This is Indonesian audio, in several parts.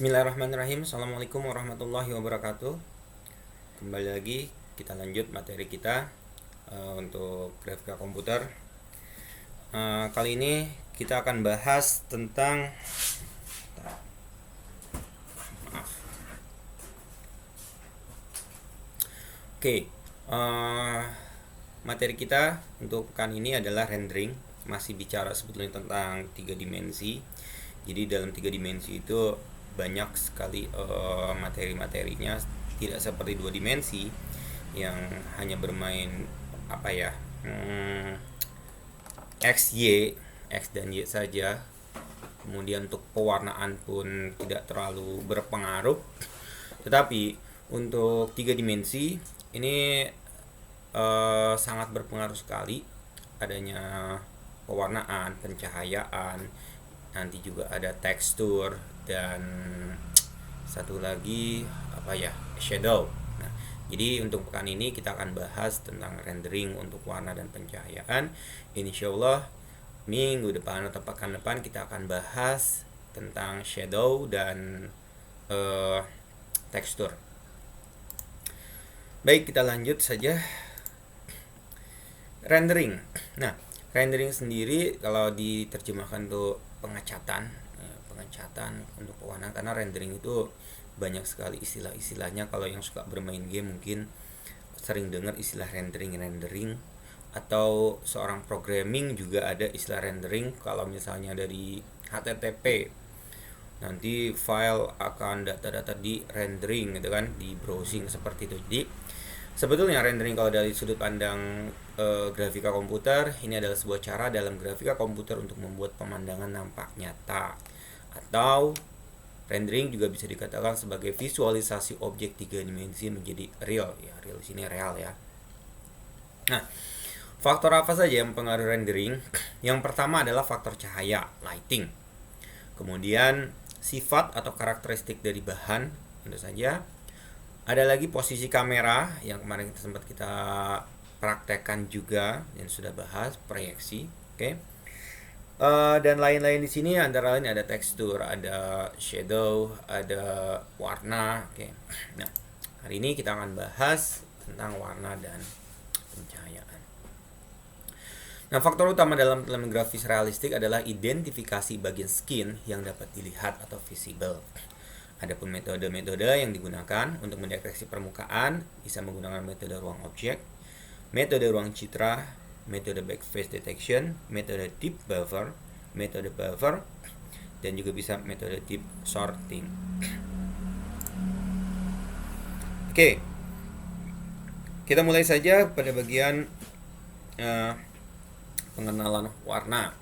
Bismillahirrahmanirrahim. Assalamualaikum warahmatullahi wabarakatuh. Kembali lagi kita lanjut materi kita untuk grafika komputer. Kali ini kita akan bahas tentang materi kita untuk pekan ini adalah rendering. Masih bicara sebetulnya tentang 3 dimensi. Jadi dalam 3 dimensi itu banyak sekali materi-materinya, tidak seperti 2 dimensi yang hanya bermain X, Y, X dan Y saja. Kemudian untuk pewarnaan pun tidak terlalu berpengaruh. Tetapi untuk 3 dimensi ini sangat berpengaruh sekali adanya pewarnaan, pencahayaan, nanti juga ada tekstur dan satu lagi shadow. Nah, jadi untuk pekan ini kita akan bahas tentang rendering untuk warna dan pencahayaan. Insyaallah minggu depan atau pekan depan kita akan bahas tentang shadow dan tekstur. Baik, kita lanjut saja. Rendering. Nah, rendering sendiri kalau diterjemahkan untuk pengecatan untuk pewarnaan, karena rendering itu banyak sekali istilah-istilahnya. Kalau yang suka bermain game mungkin sering dengar istilah rendering, atau seorang programming juga ada istilah rendering. Kalau misalnya dari HTTP, nanti file akan data-data di rendering gitu kan, di browsing seperti itu. Jadi sebetulnya rendering kalau dari sudut pandang grafika komputer, ini adalah sebuah cara dalam grafika komputer untuk membuat pemandangan nampak nyata, atau rendering juga bisa dikatakan sebagai visualisasi objek 3 dimensi menjadi real ya. Real di sini real ya. Nah, faktor apa saja yang mempengaruhi rendering? Yang pertama adalah faktor cahaya, lighting. Kemudian sifat atau karakteristik dari bahan, tentu saja. Ada lagi posisi kamera yang kemarin sempat kita praktekkan juga dan sudah bahas, proyeksi, oke. Dan lain-lain di sini, antara lain ada tekstur, ada shadow, ada warna, oke. Nah, hari ini kita akan bahas tentang warna dan pencahayaan. Nah, faktor utama dalam elemen grafis realistik adalah identifikasi bagian skin yang dapat dilihat atau visible. Adapun metode-metode yang digunakan untuk mendeteksi permukaan bisa menggunakan metode ruang objek, metode ruang citra, metode backface detection, metode deep buffer, dan juga bisa metode deep sorting. Oke, kita mulai saja pada bagian pengenalan warna.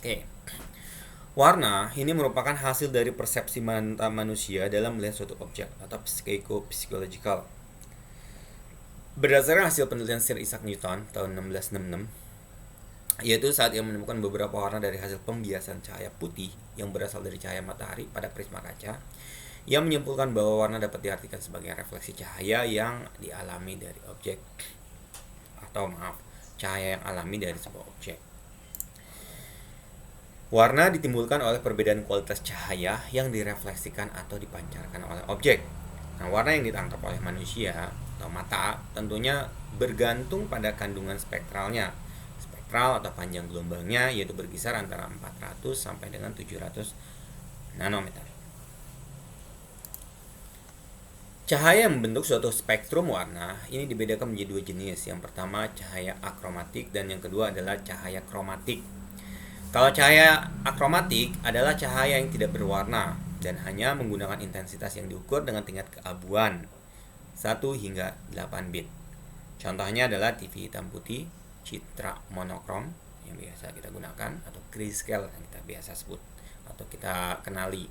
Oke. Warna ini merupakan hasil dari persepsi mata manusia dalam melihat suatu objek atau psychological. Berdasarkan hasil penelitian Sir Isaac Newton tahun 1666, yaitu saat ia menemukan beberapa warna dari hasil pembiasan cahaya putih yang berasal dari cahaya matahari pada prisma kaca, ia menyimpulkan bahwa warna dapat diartikan sebagai refleksi cahaya yang dialami dari objek, cahaya yang alami dari sebuah objek. Warna ditimbulkan oleh perbedaan kualitas cahaya yang direfleksikan atau dipancarkan oleh objek. Nah, warna yang ditangkap oleh manusia atau mata tentunya bergantung pada kandungan spektralnya. Spektral atau panjang gelombangnya yaitu berkisar antara 400 sampai dengan 700 nanometer. Cahaya yang membentuk suatu spektrum warna ini dibedakan menjadi 2 jenis. Yang pertama cahaya akromatik dan yang kedua adalah cahaya kromatik. Kalau cahaya akromatik adalah cahaya yang tidak berwarna dan hanya menggunakan intensitas yang diukur dengan tingkat keabuan 1 hingga 8 bit. Contohnya adalah TV hitam putih, citra monokrom yang biasa kita gunakan, atau grayscale yang kita biasa sebut atau kita kenali.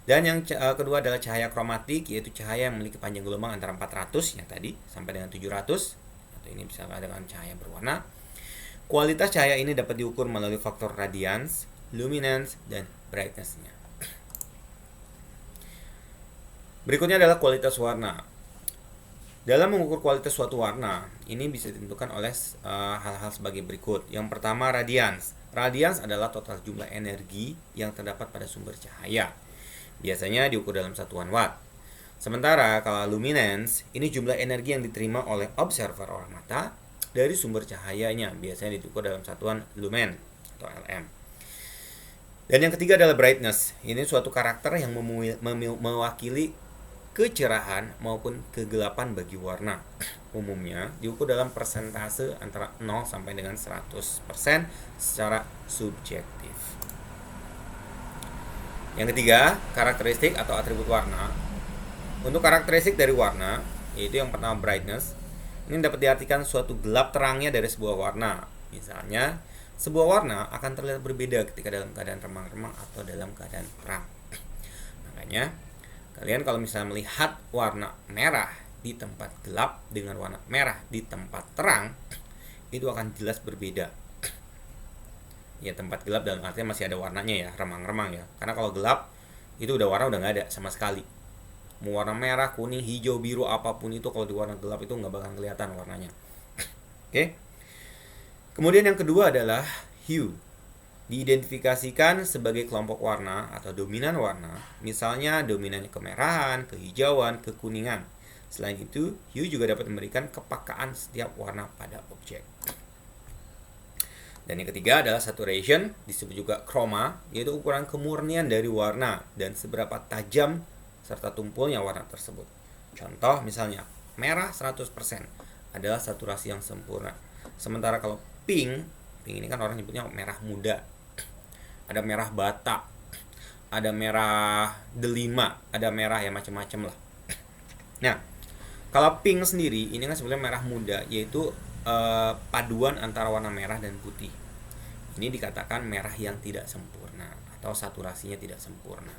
Dan yang kedua adalah cahaya kromatik, yaitu cahaya yang memiliki panjang gelombang antara 400 yang tadi sampai dengan 700, atau ini bisa dengan cahaya berwarna. Kualitas cahaya ini dapat diukur melalui faktor radiance, luminance, dan brightness-nya. Berikutnya adalah kualitas warna. Dalam mengukur kualitas suatu warna, ini bisa ditentukan oleh hal-hal sebagai berikut. Yang pertama, radiance. Radiance adalah total jumlah energi yang terdapat pada sumber cahaya. Biasanya diukur dalam satuan watt. Sementara kalau luminance, ini jumlah energi yang diterima oleh observer oleh mata dari sumber cahayanya, biasanya diukur dalam satuan lumen atau LM. Dan yang ketiga adalah brightness. Ini suatu karakter yang mewakili kecerahan maupun kegelapan bagi warna. Umumnya diukur dalam persentase antara 0 sampai dengan 100% secara subjektif. Yang ketiga, karakteristik atau atribut warna. Untuk karakteristik dari warna, yaitu yang pertama brightness. Ini dapat diartikan suatu gelap terangnya dari sebuah warna. Misalnya, sebuah warna akan terlihat berbeda ketika dalam keadaan remang-remang atau dalam keadaan terang. Makanya, kalian kalau misalnya melihat warna merah di tempat gelap dengan warna merah di tempat terang, itu akan jelas berbeda. Ya, tempat gelap dalam artinya masih ada warnanya ya, remang-remang ya. Karena kalau gelap, itu warna udah nggak ada sama sekali. Mau warna merah, kuning, hijau, biru, apapun itu kalau di warna gelap itu nggak bakal kelihatan warnanya. Oke. Kemudian yang kedua adalah hue. Diidentifikasikan sebagai kelompok warna atau dominan warna, misalnya dominannya kemerahan, kehijauan, kekuningan. Selain itu, hue juga dapat memberikan kepekaan setiap warna pada objek. Dan yang ketiga adalah saturation, disebut juga chroma, yaitu ukuran kemurnian dari warna dan seberapa tajam serta tumpulnya warna tersebut. Contoh misalnya, merah 100% adalah saturasi yang sempurna. Sementara kalau pink ini kan orang nyebutnya merah muda. Ada merah bata, ada merah delima, ada merah ya macam-macam lah. Nah, kalau pink sendiri ini kan sebenarnya merah muda, yaitu paduan antara warna merah dan putih. Ini dikatakan merah yang tidak sempurna atau saturasinya tidak sempurna.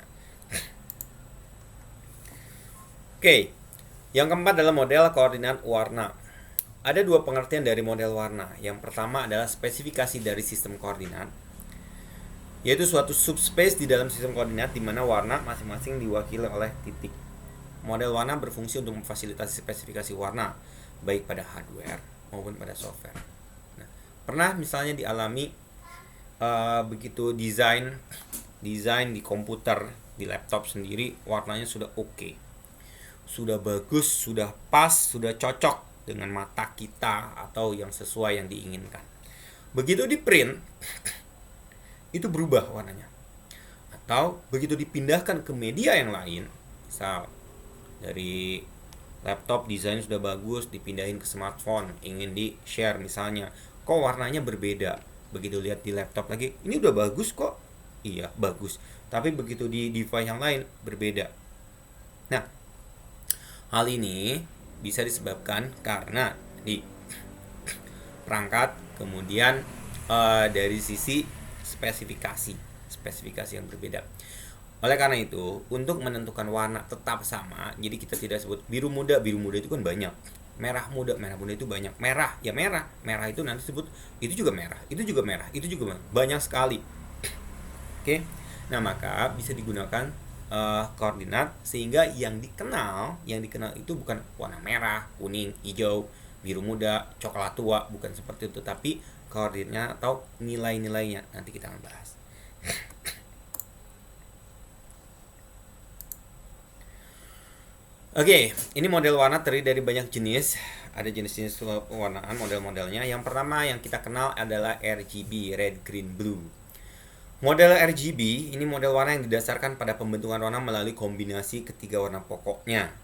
Oke, yang keempat adalah model koordinat warna. Ada dua pengertian dari model warna. Yang pertama adalah spesifikasi dari sistem koordinat, yaitu suatu subspace di dalam sistem koordinat di mana warna masing-masing diwakili oleh titik. Model warna berfungsi untuk memfasilitasi spesifikasi warna, baik pada hardware maupun pada software. Nah, pernah misalnya dialami begitu desain di komputer, di laptop sendiri, warnanya sudah oke, sudah bagus, sudah pas, sudah cocok dengan mata kita atau yang sesuai yang diinginkan. Begitu di print, itu berubah warnanya. Atau begitu dipindahkan ke media yang lain, misal dari laptop desain sudah bagus, dipindahin ke smartphone, ingin di-share misalnya, kok warnanya berbeda. Begitu lihat di laptop lagi, ini udah bagus kok. Iya, bagus. Tapi begitu di device yang lain, berbeda. Nah, hal ini bisa disebabkan karena di perangkat, kemudian dari sisi spesifikasi yang berbeda. Oleh karena itu, untuk menentukan warna tetap sama, jadi kita tidak sebut biru muda itu kan banyak. Merah muda itu banyak. Merah itu nanti sebut itu juga merah, itu juga merah, itu juga merah. Banyak sekali. Oke. Nah, maka bisa digunakan koordinat sehingga yang dikenal itu bukan warna merah, kuning, hijau, biru muda, coklat tua, bukan seperti itu, tapi koordinatnya atau nilai-nilainya nanti kita akan bahas. Oke, ini model warna terdiri dari banyak jenis. Ada jenis-jenis pewarnaan model-modelnya. Yang pertama yang kita kenal adalah RGB, red, green, blue. Model RGB ini model warna yang didasarkan pada pembentukan warna melalui kombinasi ketiga warna pokoknya.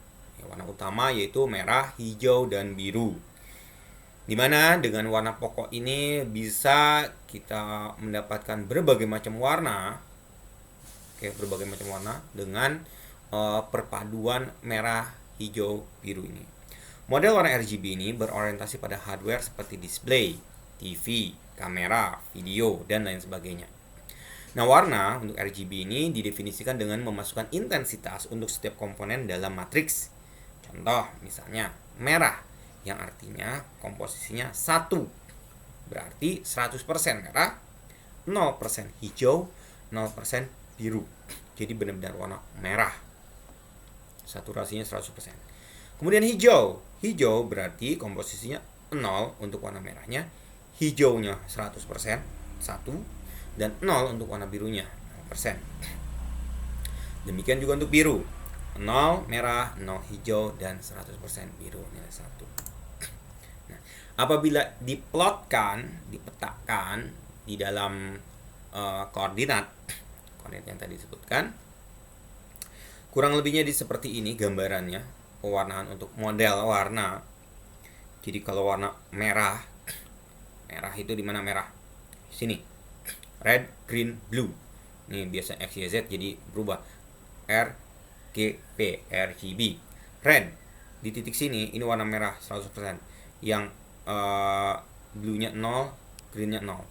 Warna utama yaitu merah, hijau, dan biru. Dimana dengan warna pokok ini bisa kita mendapatkan berbagai macam warna, berbagai macam warna dengan perpaduan merah, hijau, biru ini. Model warna RGB ini berorientasi pada hardware seperti display, TV, kamera, video, dan lain sebagainya. Nah, warna untuk RGB ini didefinisikan dengan memasukkan intensitas untuk setiap komponen dalam matriks. Contoh, misalnya merah, yang artinya komposisinya 1. Berarti 100% merah, 0% hijau, 0% biru. Jadi benar-benar warna merah. Saturasinya 100%. Kemudian hijau. Hijau berarti komposisinya 0 untuk warna merahnya, hijaunya 100%, 1, dan 0 untuk warna birunya, 0%. Demikian juga untuk biru. 0 merah, 0 hijau, dan 100% biru, nilai 1. Nah, apabila dipetakan di dalam koordinat yang tadi disebutkan, kurang lebihnya seperti ini gambarannya, pewarnaan untuk model warna. Jadi kalau warna merah itu di mana merah? Sini. Red, green, blue. Ini biasa X, Y, Z jadi berubah. R, G, P, RGB. Red di titik sini ini warna merah 100%. Yang blue-nya 0, green-nya 0.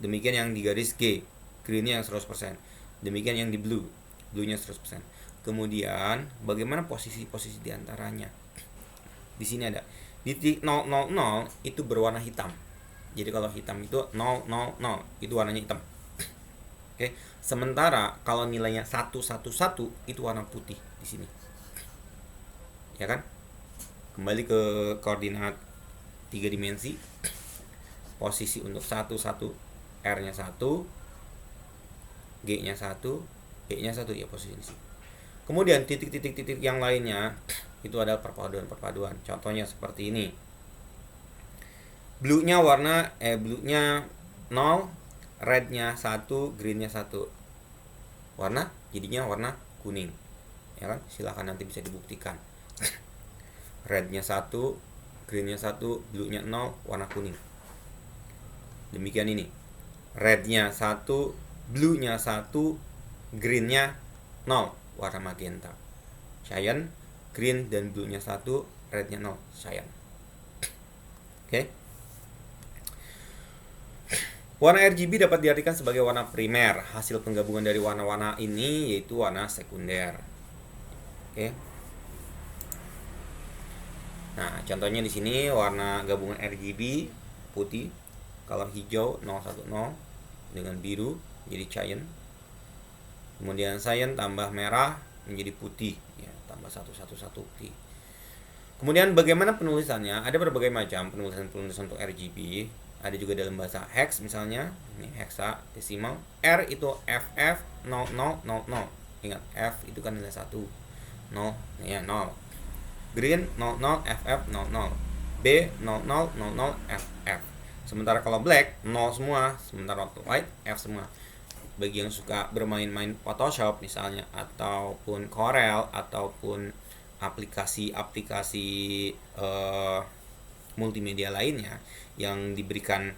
Demikian yang di garis G, green-nya yang 100%. Demikian yang di blue-nya 100%. Kemudian bagaimana posisi-posisi di antaranya? Di sini ada di titik 000 itu berwarna hitam. Jadi kalau hitam itu 000 itu warnanya hitam. Oke. Sementara kalau nilainya 111 itu warna putih di sini. Ya kan? Kembali ke koordinat 3 dimensi. Posisi untuk 11 R-nya 1, G-nya 1, E-nya 1 ya posisi di sini. Kemudian titik-titik yang lainnya itu adalah perpaduan. Contohnya seperti ini. Blue-nya 0, red-nya 1, green-nya 1. Warna jadinya warna kuning. Ya kan? Silakan nanti bisa dibuktikan. Red-nya 1, green-nya 1, blue-nya 0, warna kuning. Demikian ini. Red-nya 1, blue-nya 1, green-nya 0, warna magenta. Cyan, green dan blue-nya 1, red-nya 0, cyan. Oke. Warna RGB dapat diartikan sebagai warna primer. Hasil penggabungan dari warna-warna ini yaitu warna sekunder. Oke. Nah, contohnya di sini warna gabungan RGB putih. Kalau hijau 010 dengan biru jadi cyan. Kemudian cyan tambah merah menjadi putih, ya, tambah 111 putih. Kemudian bagaimana penulisannya? Ada berbagai macam penulisan untuk RGB. Ada juga dalam bahasa hex misalnya, ini hexadesimal. R itu FF 0000. Ingat, F itu kan nilai 1. 0 ya 0. Green 00 FF 00. B 0000 FF. Sementara kalau black 0 semua, sementara white F semua. Bagi yang suka bermain-main Photoshop misalnya, ataupun Corel, ataupun aplikasi-aplikasi multimedia lainnya yang diberikan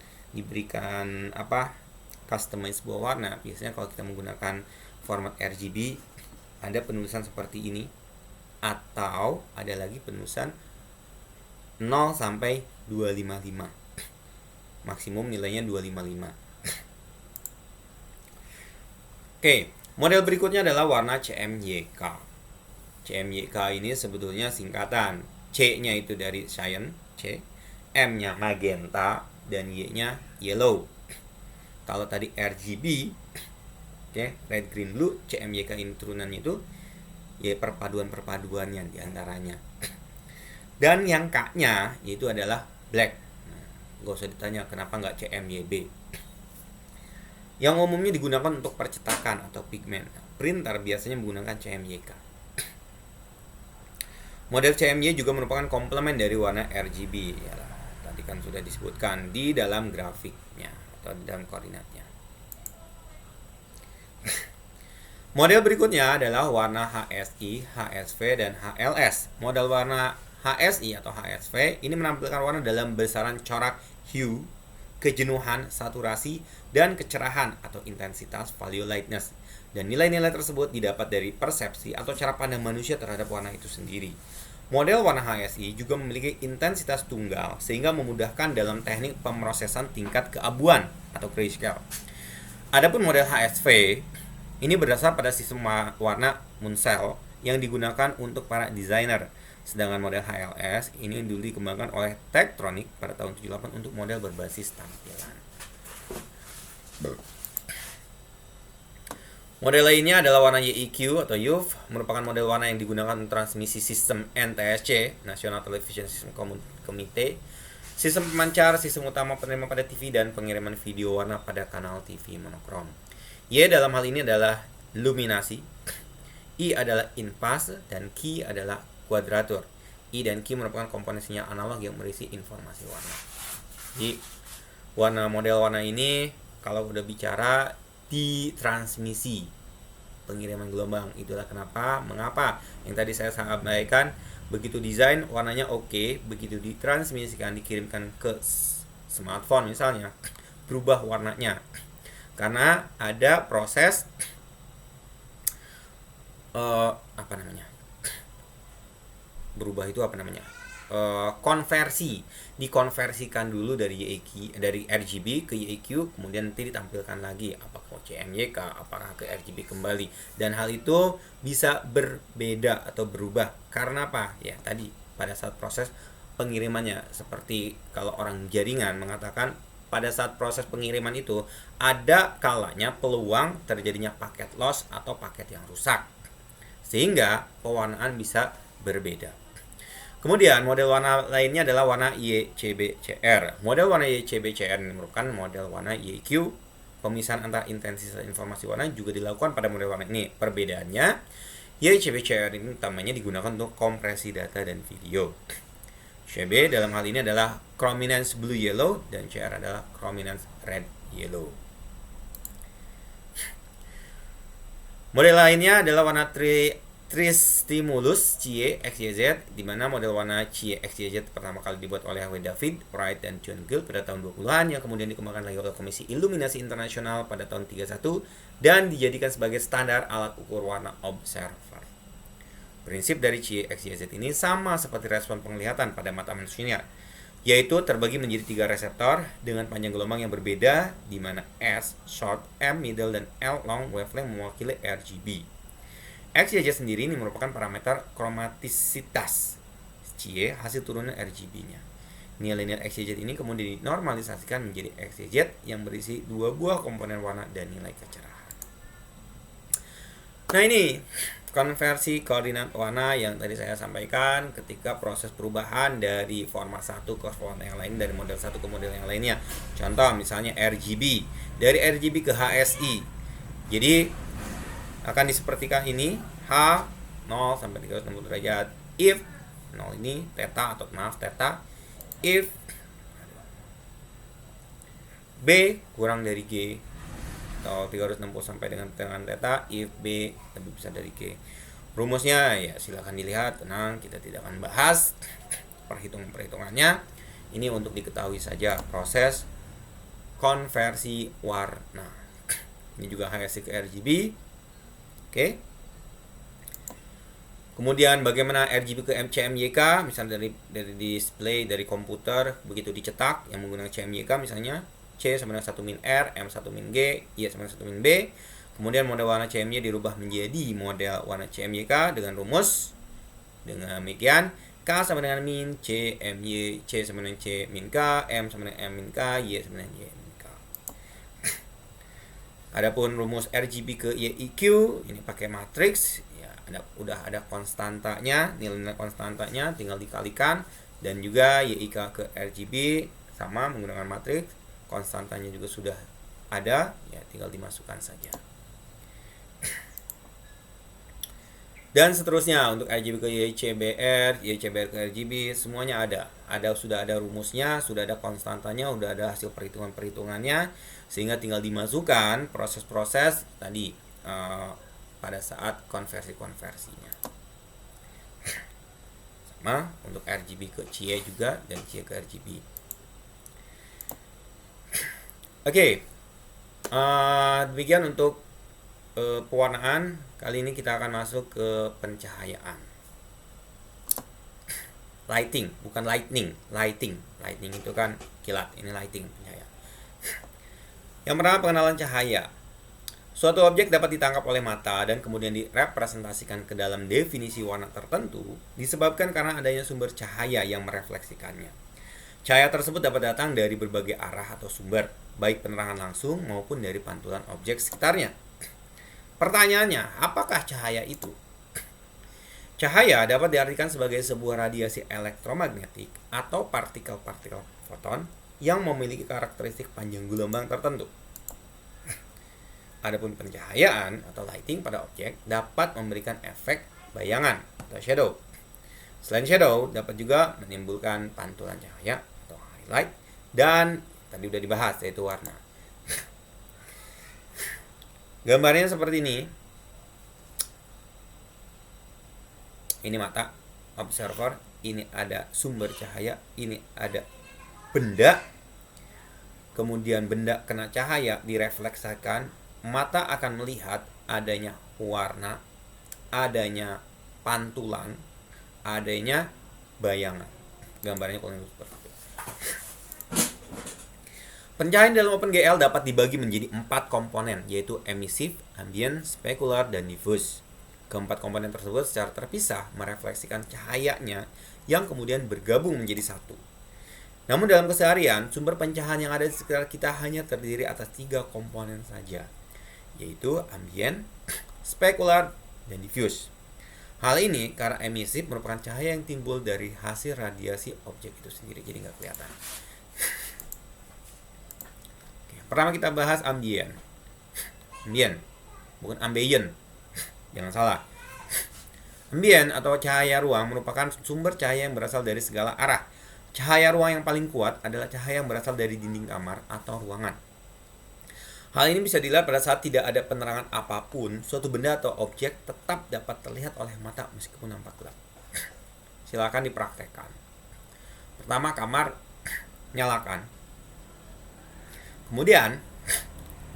customize sebuah warna, biasanya kalau kita menggunakan format RGB ada penulisan seperti ini, atau ada lagi penulisan 0 sampai 255, maksimum nilainya 255. Oke, model berikutnya adalah warna CMYK. CMYK ini sebetulnya singkatan. C-nya itu dari cyan, C, M-nya magenta, dan Y-nya yellow. Kalau tadi RGB, red, green, blue, CMYK ini turunannya itu ya perpaduan-perpaduannya diantaranya. Dan yang K-nya yaitu adalah black. Nah, gak usah ditanya kenapa nggak CMYB. Yang umumnya digunakan untuk percetakan atau pigmen. Printer biasanya menggunakan CMYK. Model CMY juga merupakan komplement dari warna RGB. Yalah, tadi kan sudah disebutkan di dalam grafiknya atau di dalam koordinatnya. Model berikutnya adalah warna HSI, HSV, dan HLS. Model warna HSI atau HSV ini menampilkan warna dalam besaran corak hue, kejenuhan, saturasi, dan kecerahan atau intensitas value lightness. Dan nilai-nilai tersebut didapat dari persepsi atau cara pandang manusia terhadap warna itu sendiri. Model warna HSI juga memiliki intensitas tunggal sehingga memudahkan dalam teknik pemrosesan tingkat keabuan atau grayscale. Adapun model HSV ini berdasar pada sistem warna Munsell yang digunakan untuk para desainer. Sedangkan model HLS ini dulu dikembangkan oleh Tektronix pada tahun 78 untuk model berbasis tampilan. Model lainnya adalah warna YEQ atau YUV, merupakan model warna yang digunakan untuk transmisi sistem NTSC, National Television System Committee, sistem pemancar, sistem utama penerima pada TV, dan pengiriman video warna pada kanal TV monokrom. Y dalam hal ini adalah luminasi, I adalah in phase dan Q adalah kuadratur. I dan Q merupakan komponen sinyal analog yang berisi informasi warna. Jadi model warna ini kalau udah bicara di transmisi pengiriman gelombang, itulah mengapa yang tadi saya sampaikan, begitu desain warnanya oke, begitu ditransmisikan, dikirimkan ke smartphone misalnya, berubah warnanya karena ada proses konversi, dikonversikan dulu dari RGB ke YEQ, kemudian nanti ditampilkan lagi apakah CMYK, apakah ke RGB kembali, dan hal itu bisa berbeda atau berubah karena apa? Ya tadi pada saat proses pengirimannya, seperti kalau orang jaringan mengatakan pada saat proses pengiriman itu ada kalanya peluang terjadinya paket loss atau paket yang rusak, sehingga pewarnaan bisa berbeda. Kemudian model warna lainnya adalah warna YCBCR. Model warna YCBCR ini merupakan model warna YEQ. Pemisahan antara intensitas informasi warna juga dilakukan pada model warna ini. Perbedaannya, YCBCR ini utamanya digunakan untuk kompresi data dan video. CB dalam hal ini adalah chrominance blue yellow dan CR adalah chrominance red yellow. Model lainnya adalah warna Tristimulus CIE XYZ, di mana model warna CIE XYZ pertama kali dibuat oleh W. David Wright dan John Gill pada tahun 20-an, yang kemudian dikembangkan lagi oleh Komisi Iluminasi Internasional pada tahun 31 dan dijadikan sebagai standar alat ukur warna observer. Prinsip dari CIE XYZ ini sama seperti respon penglihatan pada mata manusia, yaitu terbagi menjadi 3 reseptor dengan panjang gelombang yang berbeda, di mana S short, M middle, dan L long wavelength mewakili RGB. XYZ sendiri ini merupakan parameter kromatisitas CIE hasil turunan RGB-nya. Nilai linear XYZ ini kemudian dinormalisasikan menjadi XYZ yang berisi 2 buah komponen warna dan nilai kecerahan. Nah, ini konversi koordinat warna yang tadi saya sampaikan ketika proses perubahan dari format satu ke format yang lain, dari model satu ke model yang lainnya. Contoh misalnya RGB, dari RGB ke HSI. Jadi akan disepertikan ini H 0 sampai 360 derajat. If 0 ini theta if B kurang dari G atau 360 sampai dengan theta, if B lebih besar dari G. Rumusnya ya silakan dilihat, tenang, kita tidak akan bahas perhitungannya. Ini untuk diketahui saja proses konversi warna. Ini juga HSI ke RGB. Oke. Kemudian bagaimana RGB ke CMYK, misalnya dari display dari komputer begitu dicetak yang menggunakan CMYK, misalnya C sama dengan 1 min R, M 1 min G, Y sama dengan 1 min B. Kemudian model warna CMY dirubah menjadi model warna CMYK dengan rumus dengan demikian: K sama dengan min C MY, C sama dengan C min K, M sama dengan M min K, Y sama dengan Y min K. Adapun rumus RGB ke YEQ ini pakai matriks, ya udah ada konstantanya, nilai konstantanya tinggal dikalikan, dan juga YIK ke RGB sama menggunakan matriks, konstantanya juga sudah ada, ya tinggal dimasukkan saja. Dan seterusnya untuk RGB ke YCBR, YCBR ke RGB semuanya sudah ada rumusnya, sudah ada konstantanya, sudah ada hasil perhitungannya, sehingga tinggal dimasukkan proses-proses tadi pada saat konversinya. Sama untuk RGB ke CIE juga dan CIE ke RGB. Oke, demikian untuk pewarnaan. Kali ini kita akan masuk ke pencahayaan. Lighting, bukan lightning, lighting. Lighting itu kan kilat, ini lighting, pencahayaan. Yang pertama, pengenalan cahaya. Suatu objek dapat ditangkap oleh mata dan kemudian direpresentasikan ke dalam definisi warna tertentu disebabkan karena adanya sumber cahaya yang merefleksikannya. Cahaya tersebut dapat datang dari berbagai arah atau sumber, baik penerangan langsung maupun dari pantulan objek sekitarnya. Pertanyaannya, apakah cahaya itu? Cahaya dapat diartikan sebagai sebuah radiasi elektromagnetik atau partikel-partikel foton yang memiliki karakteristik panjang gelombang tertentu. Adapun pencahayaan atau lighting pada objek dapat memberikan efek bayangan atau shadow. Selain shadow, dapat juga menimbulkan pantulan cahaya atau highlight, dan tadi udah dibahas yaitu warna. Gambarnya seperti ini. Ini mata observer, ini ada sumber cahaya, ini ada benda. Kemudian benda kena cahaya direfleksikan, mata akan melihat adanya warna, adanya pantulan, adanya bayangan. Gambarnya kurang lebih seperti itu. Pencahayaan dalam OpenGL dapat dibagi menjadi 4 komponen, yaitu emisif, ambient, spekular, dan diffuse. Keempat komponen tersebut secara terpisah merefleksikan cahayanya yang kemudian bergabung menjadi satu. Namun dalam keseharian, sumber pencahayaan yang ada di sekitar kita hanya terdiri atas 3 komponen saja, yaitu ambient, spekular, dan diffuse. Hal ini karena emisif merupakan cahaya yang timbul dari hasil radiasi objek itu sendiri, jadi nggak kelihatan. Oke, pertama kita bahas ambient. Ambient, bukan ambient. Jangan salah. Ambient atau cahaya ruang merupakan sumber cahaya yang berasal dari segala arah. Cahaya ruang yang paling kuat adalah cahaya yang berasal dari dinding kamar atau ruangan. Hal ini bisa dilihat pada saat tidak ada penerangan apapun, suatu benda atau objek tetap dapat terlihat oleh mata meskipun nampak gelap. Silakan dipraktekkan. Pertama, kamar nyalakan. Kemudian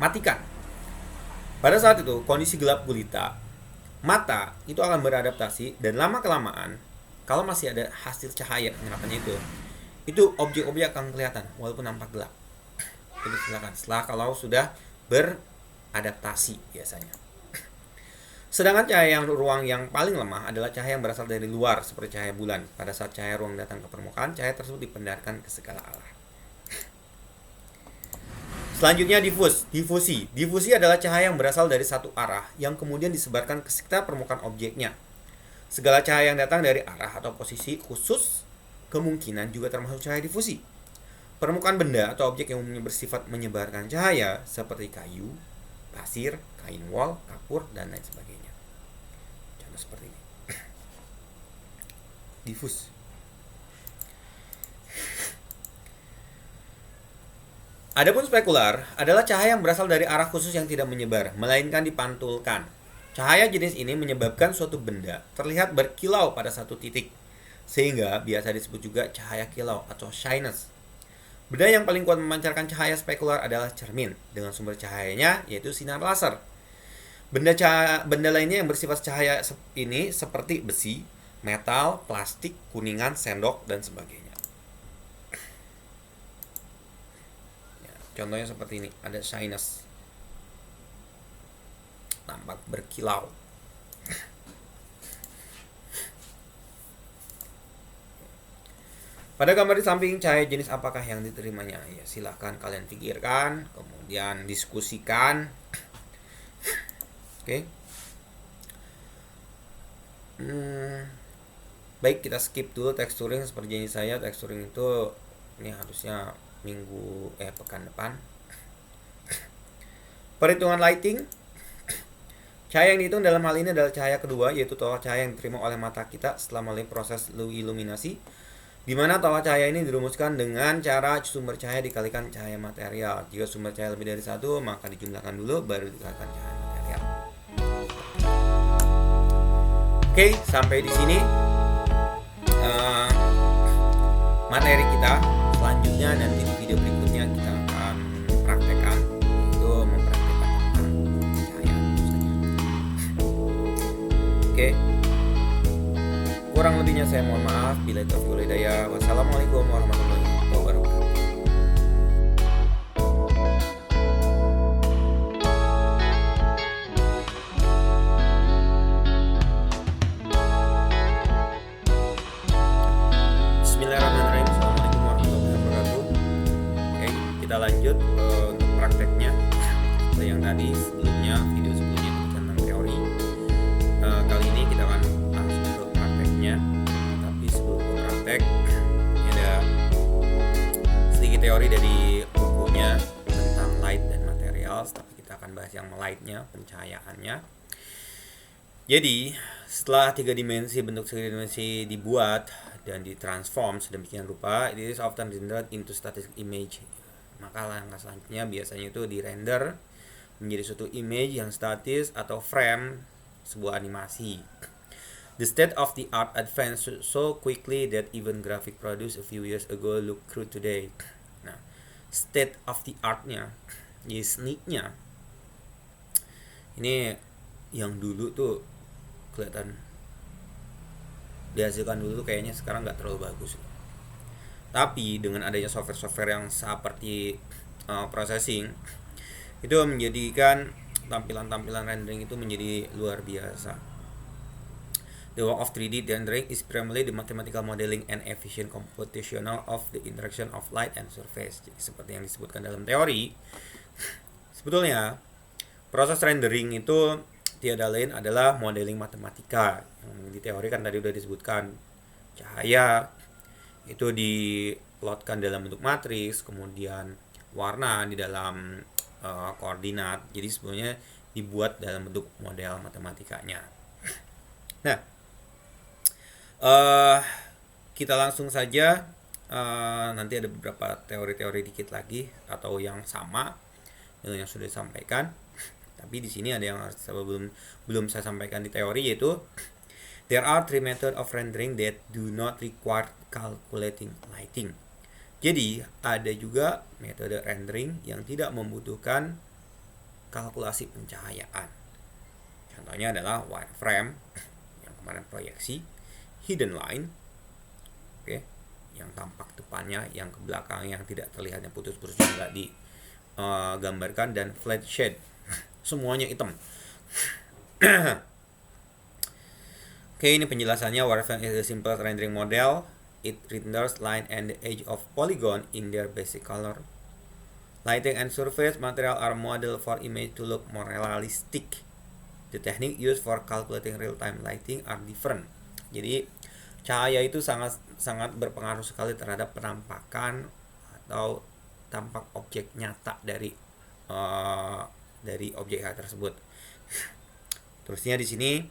matikan. Pada saat itu kondisi gelap gulita, mata itu akan beradaptasi, dan lama-kelamaan kalau masih ada hasil cahaya penyerapannya itu objek-objek akan kelihatan walaupun nampak gelap. Jadi silakan setelah kalau sudah beradaptasi biasanya. Sedangkan cahaya ruang yang paling lemah adalah cahaya yang berasal dari luar seperti cahaya bulan. Pada saat cahaya ruang datang ke permukaan, cahaya tersebut dipendarakan ke segala arah. Selanjutnya difusi. Difusi adalah cahaya yang berasal dari satu arah yang kemudian disebarkan ke sekitar permukaan objeknya. Segala cahaya yang datang dari arah atau posisi khusus kemungkinan juga termasuk cahaya difusi. Permukaan benda atau objek yang umumnya bersifat menyebarkan cahaya seperti kayu, pasir, kain wol, kapur, dan lain sebagainya. Contoh seperti ini. Difus. Adapun spekular adalah cahaya yang berasal dari arah khusus yang tidak menyebar, melainkan dipantulkan. Cahaya jenis ini menyebabkan suatu benda terlihat berkilau pada satu titik, sehingga biasa disebut juga cahaya kilau atau shyness. Benda yang paling kuat memancarkan cahaya spekular adalah cermin, dengan sumber cahayanya yaitu sinar laser. Benda lainnya yang bersifat cahaya ini seperti besi, metal, plastik, kuningan, sendok, dan sebagainya. Contohnya seperti ini, ada shyness, tampak berkilau. Pada gambar di samping, cahaya jenis apakah yang diterimanya? Ya, silahkan kalian pikirkan, kemudian diskusikan. Oke. Baik, kita skip dulu texturing seperti janji saya. Texturing itu ini harusnya pekan depan. Perhitungan lighting. Cahaya yang dihitung dalam hal ini adalah cahaya kedua, yaitu tolak cahaya yang diterima oleh mata kita setelah melalui proses iluminasi, di mana tolak cahaya ini dirumuskan dengan cara sumber cahaya dikalikan cahaya material. Jika sumber cahaya lebih dari 1, maka dijumlahkan dulu baru dikalikan cahaya material. Oke, sampai di sini materi kita. Selanjutnya nanti di video berikutnya kita akan praktekkan, itu mempraktekkan tentang cahaya itu saja. Oke. Kurang lebihnya saya mohon maaf. Bila taufiq wal hidayah. Wassalamualaikum warahmatullahi wabarakatuh. Bismillahirrahmanirrahim. Assalamualaikum warahmatullahi wabarakatuh. Oke, kita lanjut untuk prakteknya. Seperti yang tadi sebelumnya, video sebelumnya tentang teori. Kali ini kita akan langsung ke prakteknya. Tapi sebelum ke praktek, ini ada sedikit teori dari bukunya tentang light dan materials. Tapi kita kita akan bahas yang lightnya, pencahayaannya. Jadi setelah bentuk 3 dimensi dibuat dan ditransform sedemikian rupa, it is often rendered into static image. Maka langkah selanjutnya biasanya itu dirender menjadi suatu image yang statis atau frame sebuah animasi. The state of the art advanced so quickly that even graphic produced a few years ago look crude today. Nah, state of the artnya, jadi seninya, ini yang dulu tuh kelihatan dihasilkan dulu tuh kayaknya sekarang nggak terlalu bagus. Tapi dengan adanya software-software yang seperti processing, itu menjadikan tampilan-tampilan rendering itu menjadi luar biasa. The work of 3D rendering is primarily the mathematical modeling and efficient computational of the interaction of light and surface. Jadi seperti yang disebutkan dalam teori, sebetulnya proses rendering itu tiada lain adalah modeling matematika. Yang di teori kan tadi udah disebutkan, cahaya itu diplotkan dalam bentuk matriks, kemudian warna di dalam koordinat. Jadi sebenarnya dibuat dalam bentuk model matematikanya. Nah, kita langsung saja, nanti ada beberapa teori-teori dikit lagi atau yang sama dengan yang sudah disampaikan. Tapi di sini ada yang belum saya sampaikan di teori, yaitu there are 3 methods of rendering that do not require calculating lighting. Jadi ada juga metode rendering yang tidak membutuhkan kalkulasi pencahayaan. Contohnya adalah wireframe yang kemarin proyeksi, hidden line, yang tampak depannya, yang ke belakang yang tidak terlihat, yang putus-putus juga digambarkan, dan flat shade, semuanya hitam. Ini penjelasannya. Wireframe is a simple rendering model. It renders line and the edge of polygon in their basic color. Lighting and surface material are modeled for image to look more realistic. The technique used for calculating real-time lighting are different. Jadi cahaya itu sangat berpengaruh sekali terhadap penampakan atau tampak objek nyata dari objek tersebut. Terusnya di sini,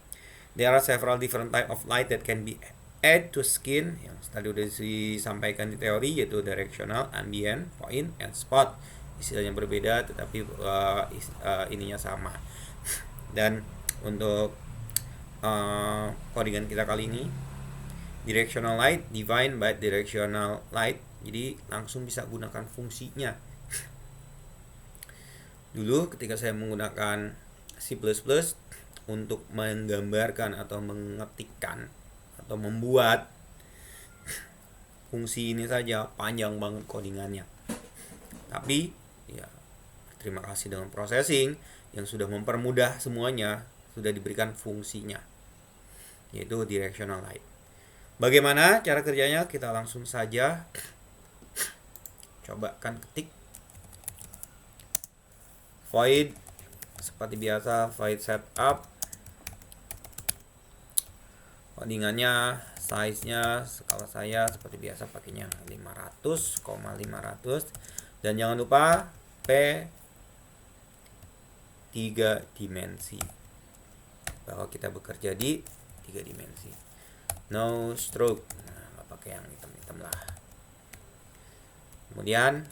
there are several different type of light that can be add to skin, yang tadi udah disampaikan di teori, yaitu directional, ambient, point, and spot. Istilahnya berbeda tetapi ininya sama. Dan untuk codingan kita kali ini, directional light defined by directional light, jadi langsung bisa gunakan fungsinya. Dulu ketika saya menggunakan C++ untuk menggambarkan atau mengetikkan atau membuat fungsi ini saja panjang banget codingannya. Tapi ya, terima kasih dengan processing yang sudah mempermudah semuanya, sudah diberikan fungsinya, yaitu directional light. Bagaimana cara kerjanya? Kita langsung saja coba ketik void seperti biasa, void setup. Codingannya, size-nya, kalau saya seperti biasa pakainya 500,500, dan jangan lupa P 3 dimensi, bahwa kita bekerja di 3 dimensi. No stroke, nggak pakai yang hitam-hitam lah. Kemudian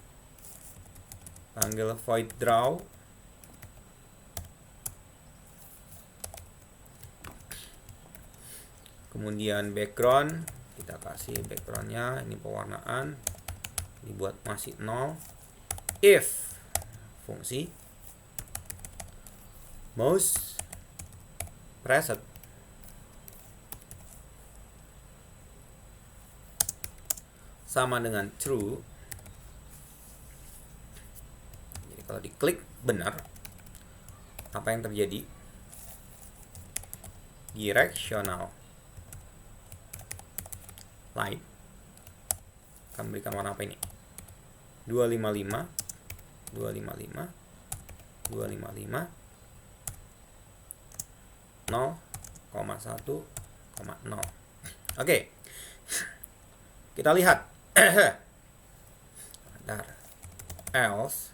panggil void draw. Kemudian background, kita kasih backgroundnya, ini pewarnaan, dibuat masih 0. If fungsi mouse preset sama dengan true, jadi kalau diklik benar, apa yang terjadi? Directional light akan berikan warna apa ini? 255, 255, 255, 0,1,0. Oke. Kita lihat. Bentar. Else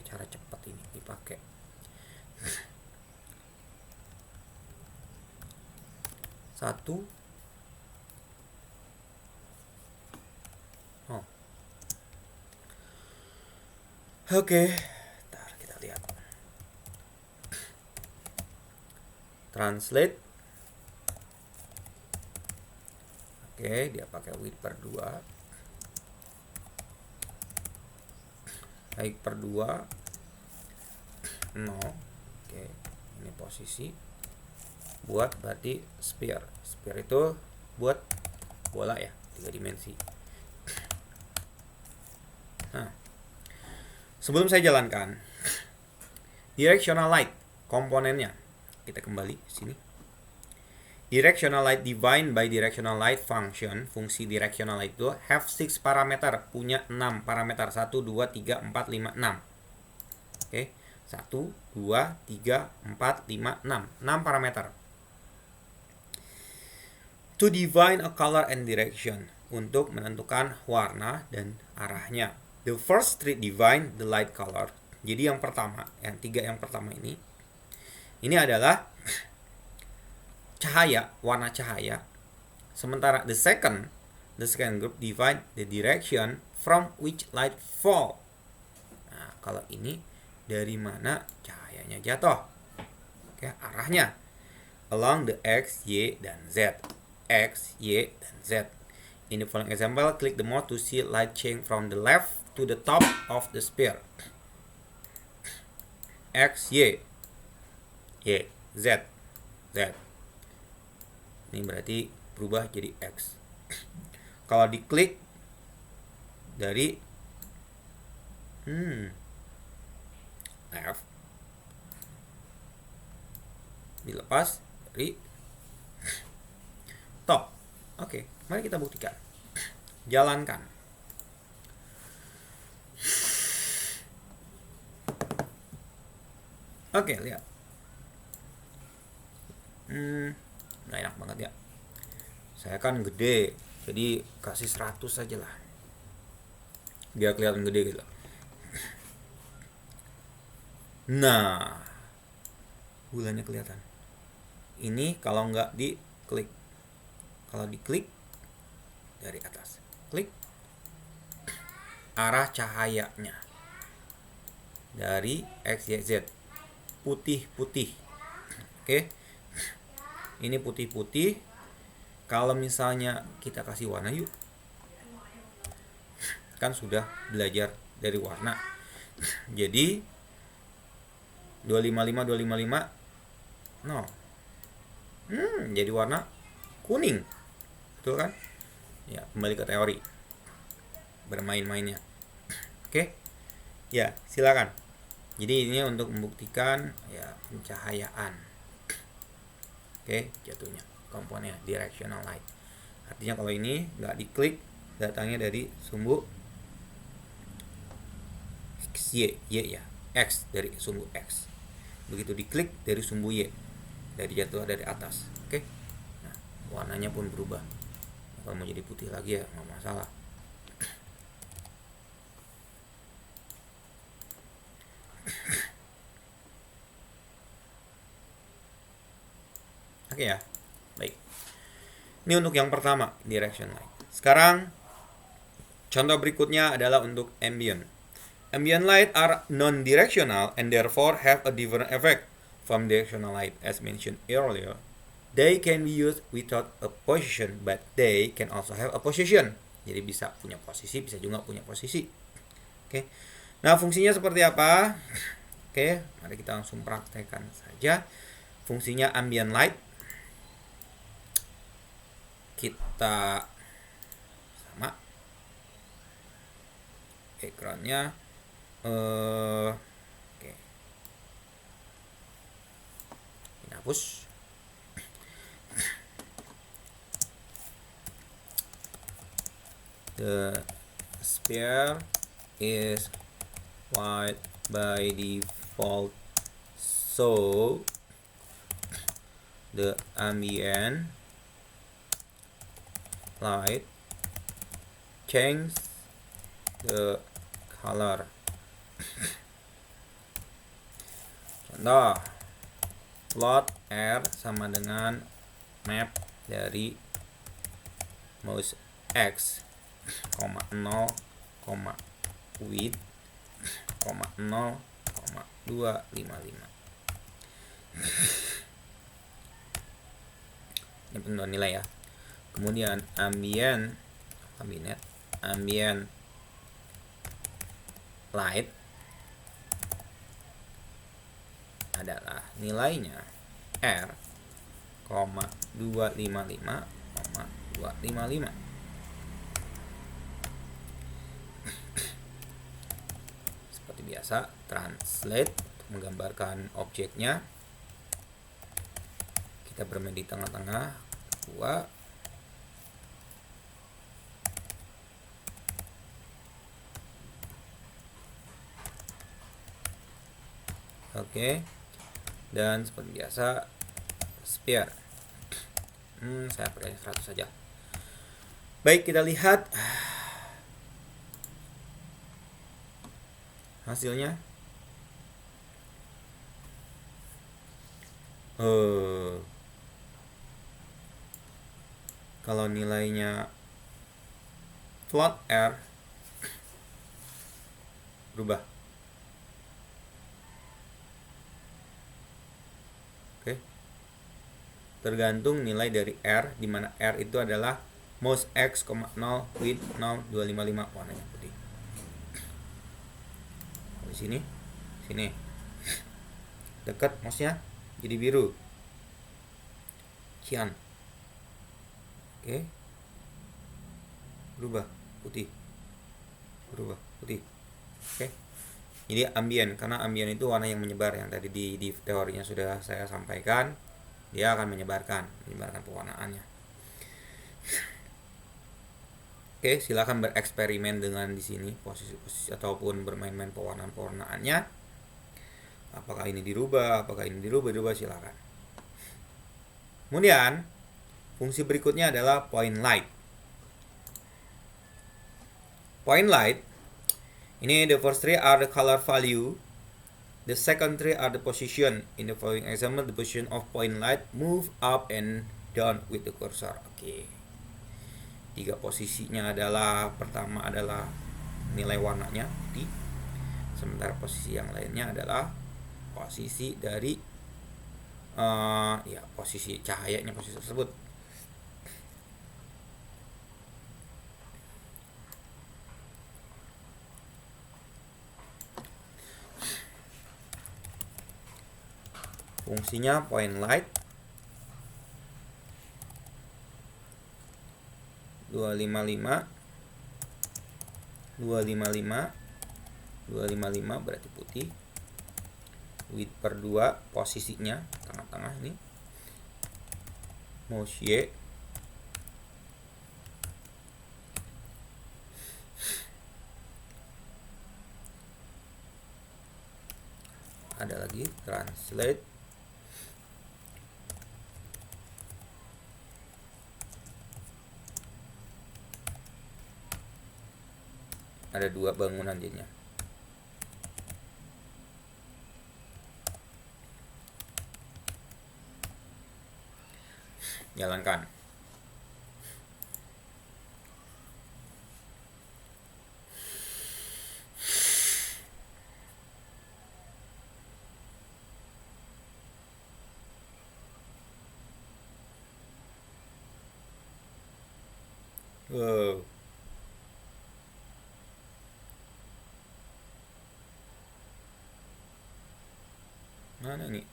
cara cepat ini dipakai. Satu. Oh. Oke. Ntar kita lihat. Translate. Oke, dia pakai width per 2. Height per 2. 0. Oke, ini posisi. Buat berarti sphere. Sphere itu buat bola ya, 3 dimensi. Nah, sebelum saya jalankan directional light komponennya, kita kembali sini. Directional light defined by directional light function, fungsi directional light itu have 6 parameter, punya 6 parameter. 1, 2, 3, 4, 5, 6. Oke, 1, 2, 3, 4, 5, 6. 6 parameter. To define a color and direction, untuk menentukan warna dan arahnya. The first three define the light color. Jadi yang pertama, yang 3 yang pertama ini adalah cahaya, warna cahaya. Sementara the second group define the direction from which light fall. Nah, kalau ini dari mana cahayanya jatuh. Oke, arahnya along the X, Y, dan Z. X, Y, dan Z. In the following example, click the mouse to see light change from the left to the top of the sphere. X, Y, Y, Z, Z. Ini berarti berubah jadi X. Kalau diklik dari left, dilepas dari top. Oke, mari kita buktikan. Jalankan. Oke, lihat. Nggak enak banget ya. Saya kan gede, jadi kasih 100 aja lah, biar kelihatan gede gitu. Nah, bulannya kelihatan. Ini kalau nggak diklik. Kalau diklik dari atas, klik arah cahayanya dari X, Y, Z, putih-putih. Oke, ini putih-putih. Kalau misalnya kita kasih warna yuk, kan sudah belajar dari warna. Jadi 255 no. Jadi warna kuning. Betul kan? Ya, kembali ke teori bermain-mainnya. Oke. Ya, silakan. Jadi ini untuk membuktikan ya pencahayaan. Oke, jatuhnya komponen directional light. Artinya kalau ini nggak diklik, datangnya dari sumbu X, Y ya, X, dari sumbu X. Begitu diklik dari sumbu Y, dari jatuh dari atas. Oke. Nah, warnanya pun berubah. Kalau mau jadi putih lagi ya nggak masalah. Oke ya, baik. Ini untuk yang pertama, direction light. Sekarang contoh berikutnya adalah untuk ambient. Ambient light are non-directional and therefore have a different effect from directional light. As mentioned earlier, they can be used without a position, but they can also have a position. Jadi bisa punya posisi, bisa juga punya posisi. Oke. Nah, fungsinya seperti apa? Oke, mari kita langsung praktekkan saja. Fungsinya ambient light. Kita sama ekrannya. Oke. Kita hapus. The sphere is white by default, so the ambient light change the color. Contoh, plot R sama dengan map dari mouse X, 0, width, 0,255. Ini penentuan nilai ya. Kemudian ambient light adalah nilainya R, 255,255. Seperti biasa, translate untuk menggambarkan objeknya. Kita bermain di tengah-tengah, 2. Oke. Dan seperti biasa, sphere. Saya pakai 100 saja. Baik, kita lihat hasilnya. Kalau nilainya float R berubah. Oke. Tergantung nilai dari R, di mana R itu adalah mouse X, 0, width 0,255, warnanya putih. Di sini dekat mouse-nya jadi biru. Kian. Oke. Berubah putih. Oke. Jadi ambient, karena ambient itu warna yang menyebar, yang tadi di teorinya sudah saya sampaikan. Dia akan menyebarkan pewarnaannya. Oke, silakan bereksperimen dengan di sini posisi ataupun bermain-main pewarnaannya. Apakah ini dirubah, silakan. Kemudian fungsi berikutnya adalah point light. Point light ini, the first three are the color value. The second three are the position. In the following example, the position of point light move up and down with the cursor. Oke. 3 posisinya adalah, pertama adalah nilai warnanya putih. Sementara posisi yang lainnya adalah posisi dari posisi cahayanya, posisi tersebut. Fungsinya point light 255 berarti putih. Width per 2, posisinya tengah-tengah ini. Mouse Y. Ada lagi translate. Ada 2 bangunan jadinya. Jalankan. Wow. Mana nih?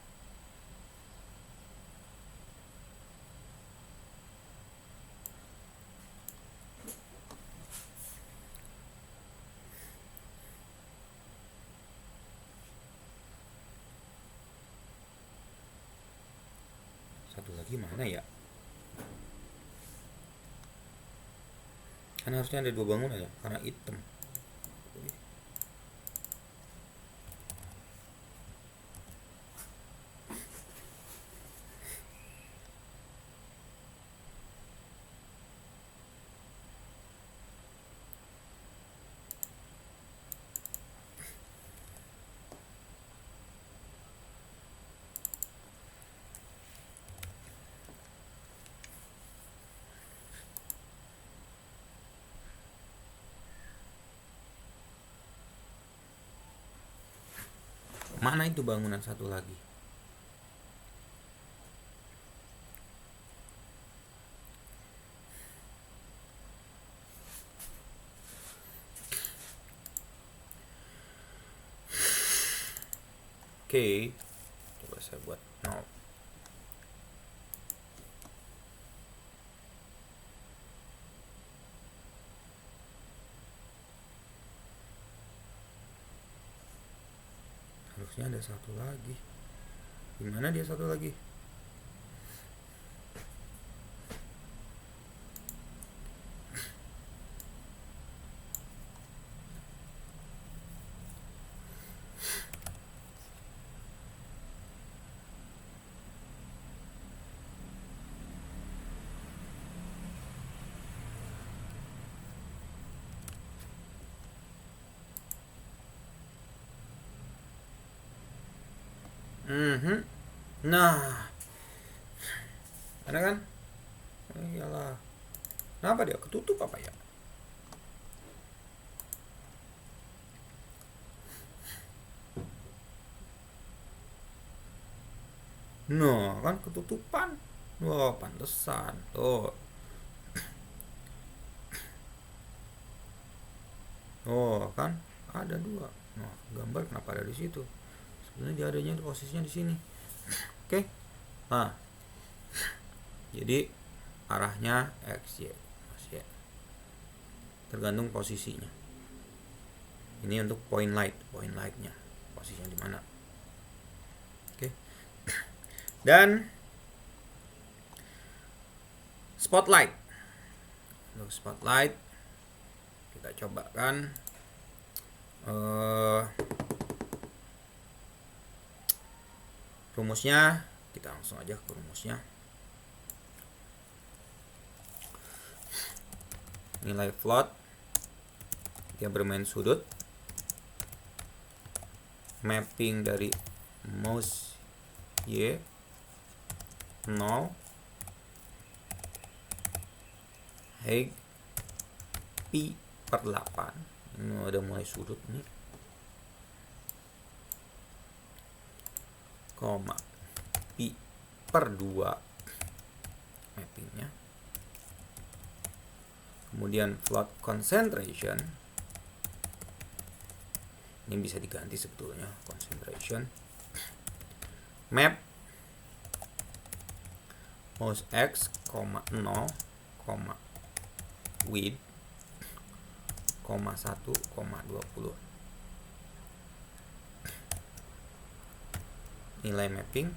Satu lagi mana ya? Kan harusnya ada 2 bangunan ya, karena hitam. Mana itu bangunan satu lagi? Oke, coba saya buat 0. Harusnya ada satu lagi. Gimana dia satu lagi? Nah, ada kan? Iyalah. Kenapa dia ketutup apa ya? Nah, kan ketutupan. Wah, pantesan. Tuh. Oh, kan ada 2. Nah, gambar kenapa ada di situ? Sebenarnya dia adanya di posisinya di sini. Oke. Nah. Jadi arahnya X, Y, Y. Tergantung posisinya. Ini untuk point lightnya. Posisinya di mana? Oke. Dan spotlight. Untuk spotlight kita coba kan rumusnya, kita langsung aja ke rumusnya. Nilai float dia bermain sudut, mapping dari mouse Y 0, height pi per 8. Ini udah mulai sudut nih, koma pi per 2 mappingnya. Kemudian float concentration, ini bisa diganti sebetulnya, concentration map mouse x, 0, width, 1,20. Nilai mapping.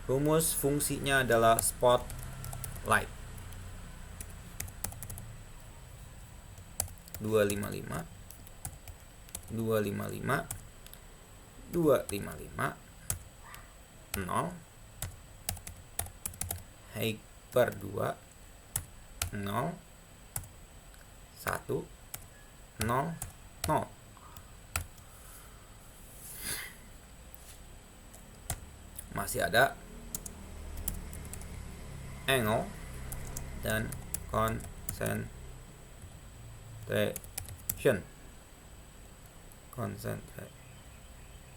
Rumus fungsinya adalah spotlight. 255 255 255 0, height per 2 0 1 0 0. Masih ada angle dan concentration.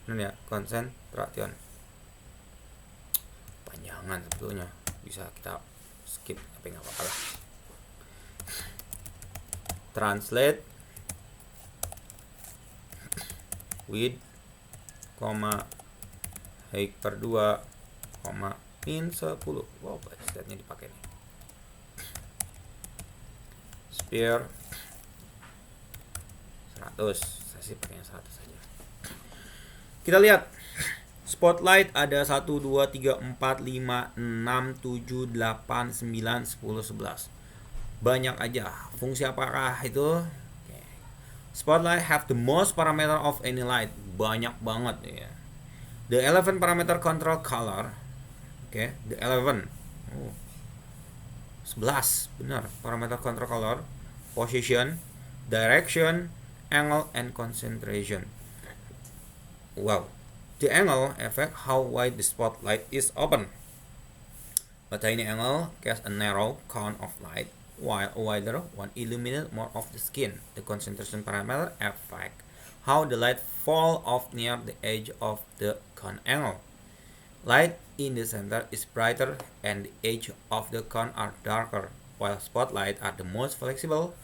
Ini ya, concentration. Panjangan sebetulnya, bisa kita skip tapi nggak apa-apa lah. Translate width, height per 2, min 10. Wow, setnya dipakai nih. Sphere 100. Saya sih pakainya 100 saja. Kita lihat spotlight ada 1, 2, 3, 4, 5, 6, 7, 8, 9, 10, 11. Banyak aja. Fungsi apakah itu? Okay. Spotlight have the most parameter of any light. Banyak banget ya. The 11 parameter control color. Oke, the 11. 11, benar. Parameter control color, position, direction, angle, and concentration. Wow. The angle affect how wide the spotlight is open. A tiny angle casts a narrow cone of light, while a wider one illuminates more of the skin. The concentration parameter affect how the light fall off near the edge of the cone angle. Light in the center is brighter and the edge of the cone are darker. While spotlight are the most flexible,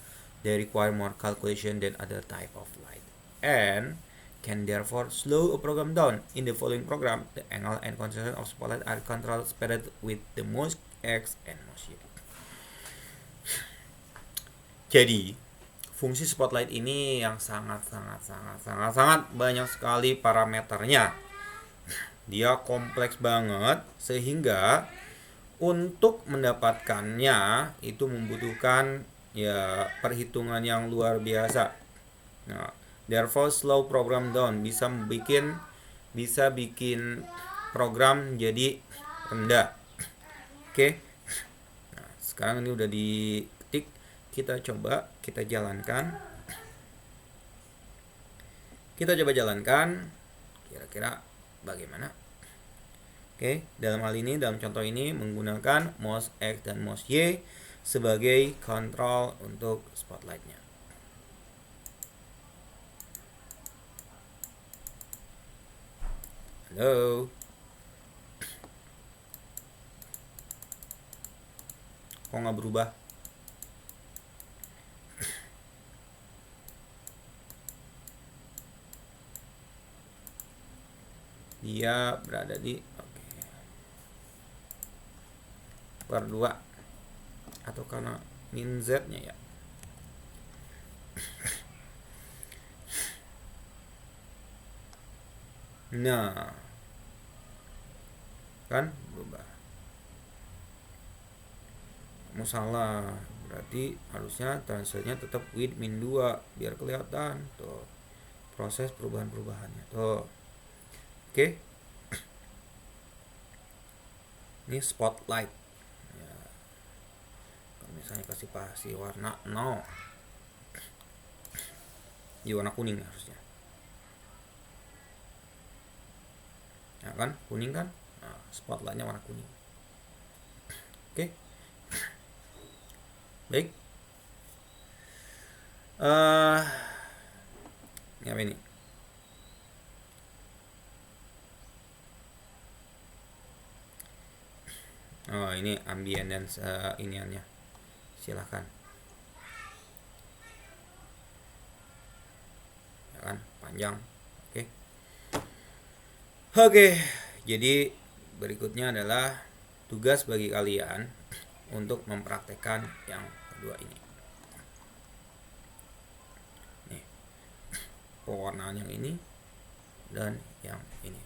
they require more calculation than other type of light and can therefore slow a program down. In the following program, the angle and concentration of spotlight are controlled spared with the mouse X and mouse Y. Jadi, fungsi spotlight ini yang sangat banyak sekali parameternya. Dia kompleks banget sehingga untuk mendapatkannya itu membutuhkan ya perhitungan yang luar biasa. Nah, therefore slow program down bisa bikin program jadi rendah. Oke. Nah, sekarang ini udah diketik, kita coba jalankan. Kita coba jalankan kira-kira bagaimana. Oke, dalam hal ini, dalam contoh ini menggunakan mouse X dan mouse Y sebagai kontrol untuk spotlightnya. Halo. Kok nggak berubah? Dia berada di per 2 atau karena min Z nya ya. Nah, kan berubah. Kamu salah, berarti harusnya translate-nya tetap with min 2 biar kelihatan tuh proses perubahan-perubahannya tuh. Oke. Ini spotlight ya. Kalau misalnya kasih warna 0 di warna kuning harusnya ya kan, kuning kan. Nah, spotlightnya warna kuning. Oke. Baik. Ini apa ini? Oh, ini ambient dan iniannya. Silakan. Ya kan, panjang. Oke. Oke, jadi berikutnya adalah tugas bagi kalian untuk mempraktekkan yang kedua ini. Nih, pewarnaan yang ini dan yang ini.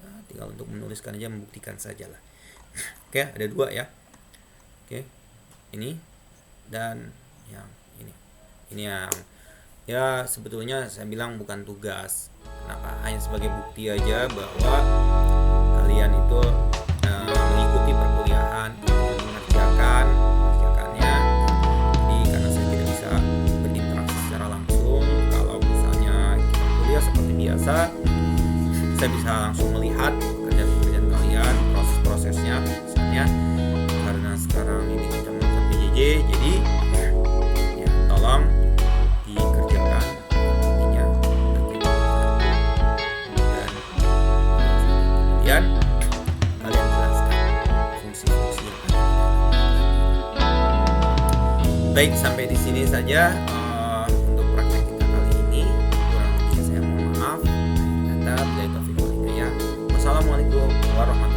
Nah, tinggal untuk menuliskan aja, membuktikan saja lah. Oke, ada 2 ya. Oke, ini dan yang ini. Ini yang ya sebetulnya saya bilang bukan tugas. Kenapa? Hanya sebagai bukti aja bahwa kalian itu mengikuti perkuliahan, mengerjakannya. Jadi karena saya tidak bisa berinteraksi secara langsung, kalau misalnya kita kuliah seperti biasa, saya bisa langsung melihat pekerjaan kalian, prosesnya misalnya. Karena sekarang ini kita melakukan PJJ, jadi ya tolong dikerjakan intinya dan kalian jelaskan fungsi-fungsi yang ada. Baik, sampai di sini saja untuk praktek kita kali ini. Kurang lebih saya mohon maaf. Wassalamualaikum warahmatullahi wabarakatuh.